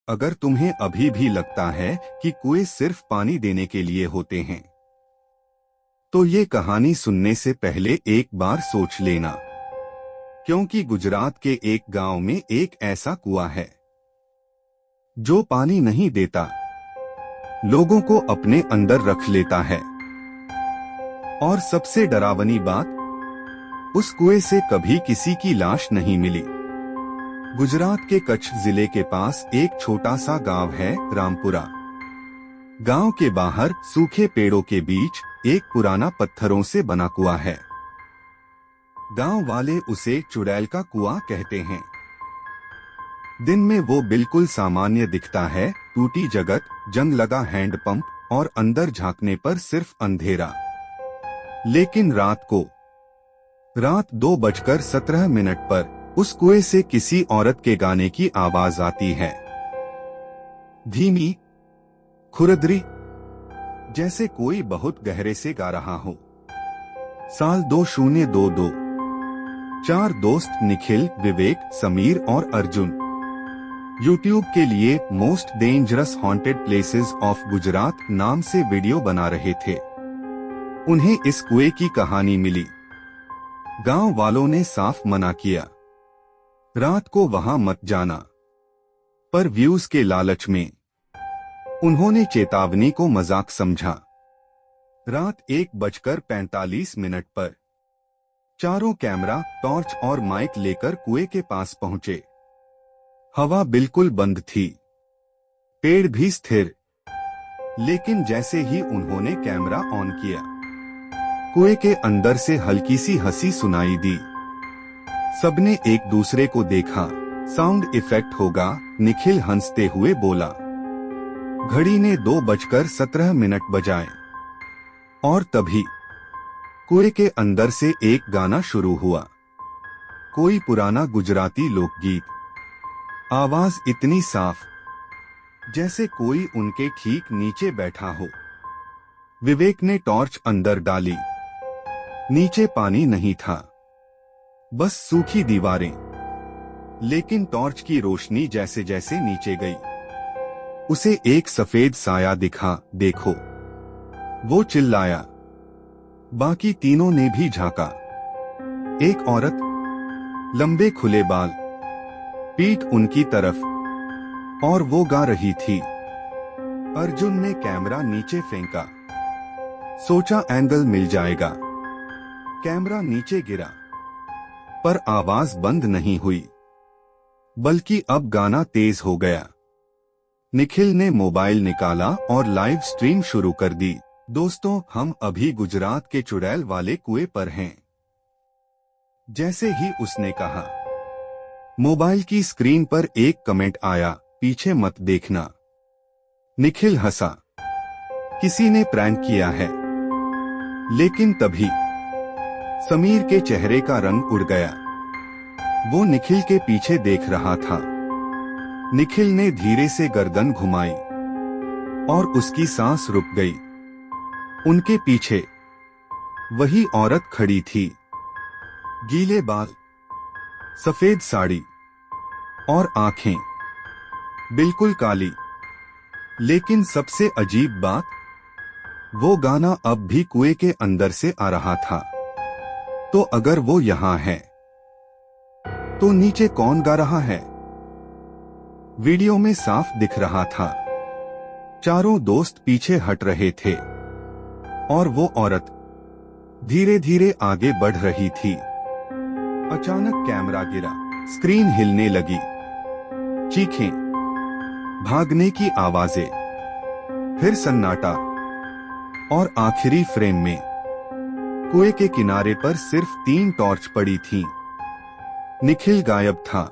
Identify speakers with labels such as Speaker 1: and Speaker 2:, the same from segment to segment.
Speaker 1: अगर तुम्हें अभी भी लगता है कि कुएं सिर्फ पानी देने के लिए होते हैं, तो ये कहानी सुनने से पहले एक बार सोच लेना, क्योंकि गुजरात के एक गांव में एक ऐसा कुआं है जो पानी नहीं देता, लोगों को अपने अंदर रख लेता है। और सबसे डरावनी बात, उस कुएं से कभी किसी की लाश नहीं मिली। गुजरात के कच्छ जिले के पास एक छोटा सा गांव है, रामपुरा। गांव के बाहर सूखे पेड़ों के बीच एक पुराना पत्थरों से बना कुआं है। गांव वाले उसे चुड़ैल का कुआं कहते हैं। दिन में वो बिल्कुल सामान्य दिखता है, टूटी जगत, जंग लगा हैंडपंप और अंदर झांकने पर सिर्फ अंधेरा। लेकिन रात 2:17 पर उस कुएं से किसी औरत के गाने की आवाज आती है, धीमी, खुरदरी, जैसे कोई बहुत गहरे से गा रहा हो। साल 2022। 4 दोस्त निखिल, विवेक, समीर और अर्जुन यूट्यूब के लिए most dangerous haunted places of Gujarat नाम से वीडियो बना रहे थे। उन्हें इस कुएं की कहानी मिली। गांव वालों ने साफ मना किया, रात को वहां मत जाना, पर व्यूज के लालच में उन्होंने चेतावनी को मजाक समझा। रात 1:45 पर चारों कैमरा, टॉर्च और माइक लेकर कुएं के पास पहुंचे। हवा बिल्कुल बंद थी, पेड़ भी स्थिर। लेकिन जैसे ही उन्होंने कैमरा ऑन किया, कुएं के अंदर से हल्की सी हंसी सुनाई दी। सबने एक दूसरे को देखा। साउंड इफेक्ट होगा, निखिल हंसते हुए बोला। घड़ी ने 2:17 बजाए और तभी कुएं के अंदर से एक गाना शुरू हुआ, कोई पुराना गुजराती लोकगीत। आवाज इतनी साफ जैसे कोई उनके ठीक नीचे बैठा हो। विवेक ने टॉर्च अंदर डाली। नीचे पानी नहीं था, बस सूखी दीवारें। लेकिन टॉर्च की रोशनी जैसे जैसे नीचे गई, उसे एक सफेद साया दिखा। देखो, वो चिल्लाया। बाकी तीनों ने भी झांका। एक औरत, लंबे खुले बाल, पीठ उनकी तरफ, और वो गा रही थी। अर्जुन ने कैमरा नीचे फेंका, सोचा एंगल मिल जाएगा। कैमरा नीचे गिरा, पर आवाज बंद नहीं हुई, बल्कि अब गाना तेज हो गया। निखिल ने मोबाइल निकाला और लाइव स्ट्रीम शुरू कर दी। दोस्तों, हम अभी गुजरात के चुड़ैल वाले कुएं पर हैं। जैसे ही उसने कहा, मोबाइल की स्क्रीन पर एक कमेंट आया, पीछे मत देखना। निखिल हंसा, किसी ने प्रैंक किया है। लेकिन तभी समीर के चेहरे का रंग उड़ गया। वो निखिल के पीछे देख रहा था। निखिल ने धीरे से गर्दन घुमाई और उसकी सांस रुक गई। उनके पीछे वही औरत खड़ी थी, गीले बाल, सफेद साड़ी और आंखें बिल्कुल काली। लेकिन सबसे अजीब बात, वो गाना अब भी कुएं के अंदर से आ रहा था। तो अगर वो यहां है, तो नीचे कौन गा रहा है? वीडियो में साफ दिख रहा था, चारों दोस्त पीछे हट रहे थे और वो औरत धीरे धीरे आगे बढ़ रही थी। अचानक कैमरा गिरा, स्क्रीन हिलने लगी, चीखें, भागने की आवाजें, फिर सन्नाटा, और आखिरी फ्रेम में कुएं के किनारे पर सिर्फ 3 टॉर्च पड़ी थीं। निखिल गायब था।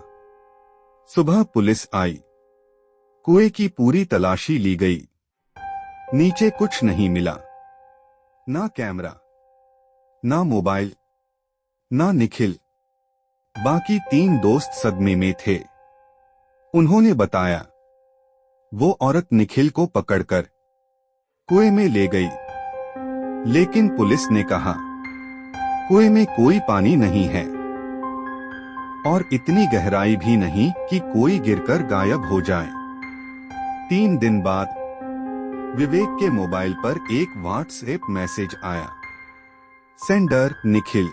Speaker 1: सुबह पुलिस आई, कुएं की पूरी तलाशी ली गई। नीचे कुछ नहीं मिला, ना कैमरा, ना मोबाइल, ना निखिल। बाकी 3 दोस्त सदमे में थे। उन्होंने बताया, वो औरत निखिल को पकड़कर कुएं में ले गई। लेकिन पुलिस ने कहा, कुएं में कोई पानी नहीं है और इतनी गहराई भी नहीं कि कोई गिरकर गायब हो जाए। 3 दिन बाद विवेक के मोबाइल पर एक व्हाट्सएप मैसेज आया। सेंडर निखिल।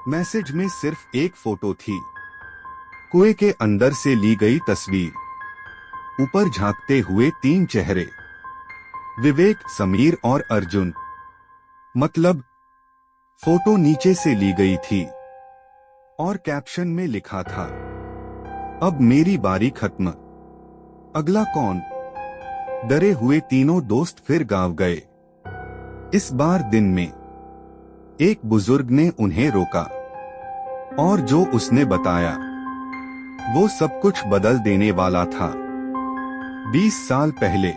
Speaker 1: मैसेज में सिर्फ एक फोटो थी, कुएं के अंदर से ली गई तस्वीर। ऊपर झांकते हुए 3 चेहरे, विवेक, समीर और अर्जुन। मतलब फोटो नीचे से ली गई थी और कैप्शन में लिखा था, अब मेरी बारी खत्म, अगला कौन। डरे हुए तीनों दोस्त फिर गांव गए। इस बार दिन में एक बुजुर्ग ने उन्हें रोका और जो उसने बताया वो सब कुछ बदल देने वाला था। 20 साल पहले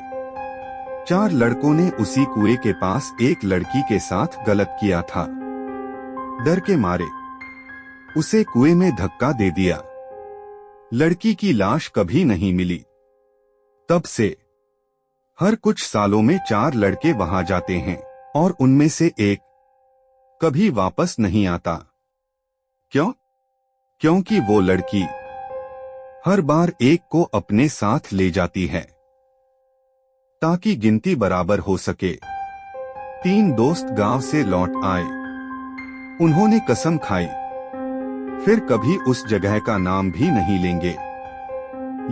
Speaker 1: 4 लड़कों ने उसी कुएं के पास एक लड़की के साथ गलत किया था। डर के मारे उसे कुएं में धक्का दे दिया। लड़की की लाश कभी नहीं मिली। तब से हर कुछ सालों में 4 लड़के वहां जाते हैं और उनमें से एक कभी वापस नहीं आता। क्यों? क्योंकि वो लड़की हर बार एक को अपने साथ ले जाती है ताकि गिनती बराबर हो सके। 3 दोस्त गांव से लौट आए। उन्होंने कसम खाई फिर कभी उस जगह का नाम भी नहीं लेंगे।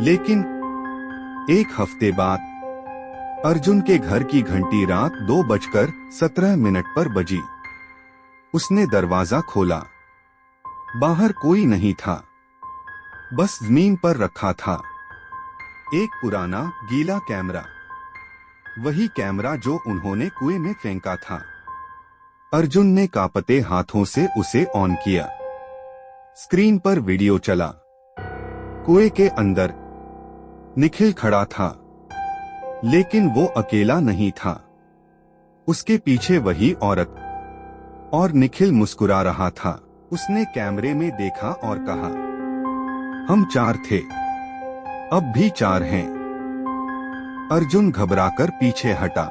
Speaker 1: लेकिन एक हफ्ते बाद अर्जुन के घर की घंटी रात 2:17 पर बजी। उसने दरवाजा खोला। बाहर कोई नहीं था, बस जमीन पर रखा था एक पुराना गीला कैमरा, वही कैमरा जो उन्होंने कुएं में फेंका था। अर्जुन ने कांपते हाथों से उसे ऑन किया। स्क्रीन पर वीडियो चला। कुएं के अंदर निखिल खड़ा था, लेकिन वो अकेला नहीं था। उसके पीछे वही औरत और निखिल मुस्कुरा रहा था। उसने कैमरे में देखा और कहा, हम 4 थे, अब भी 4 हैं। अर्जुन घबराकर पीछे हटा।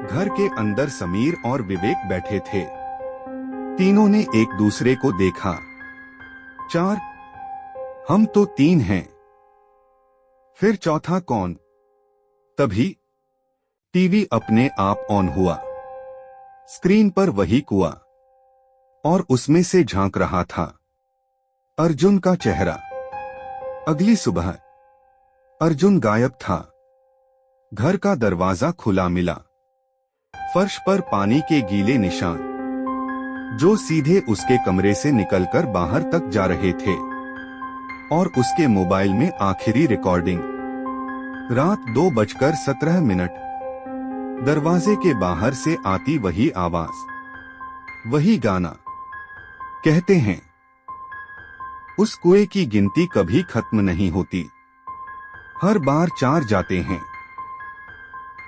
Speaker 1: घर के अंदर समीर और विवेक बैठे थे। तीनों ने एक दूसरे को देखा। 4? हम तो 3 हैं, फिर चौथा कौन? तभी टीवी अपने आप ऑन हुआ। स्क्रीन पर वही कुआं और उसमें से झांक रहा था अर्जुन का चेहरा। अगली सुबह अर्जुन गायब था। घर का दरवाजा खुला मिला। फर्श पर पानी के गीले निशान जो सीधे उसके कमरे से निकलकर बाहर तक जा रहे थे। और उसके मोबाइल में आखिरी रिकॉर्डिंग रात 2:17। दरवाजे के बाहर से आती वही आवाज, वही गाना। कहते हैं उस कुएं की गिनती कभी खत्म नहीं होती। हर बार 4 जाते हैं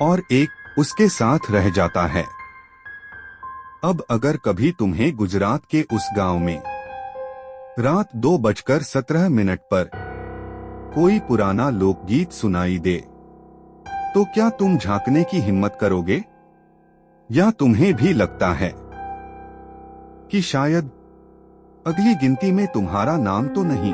Speaker 1: और एक उसके साथ रह जाता है। अब अगर कभी तुम्हें गुजरात के उस गांव में रात 2:17 पर कोई पुराना लोकगीत सुनाई दे, तो क्या तुम झांकने की हिम्मत करोगे? या तुम्हें भी लगता है कि शायद अगली गिनती में तुम्हारा नाम तो नहीं?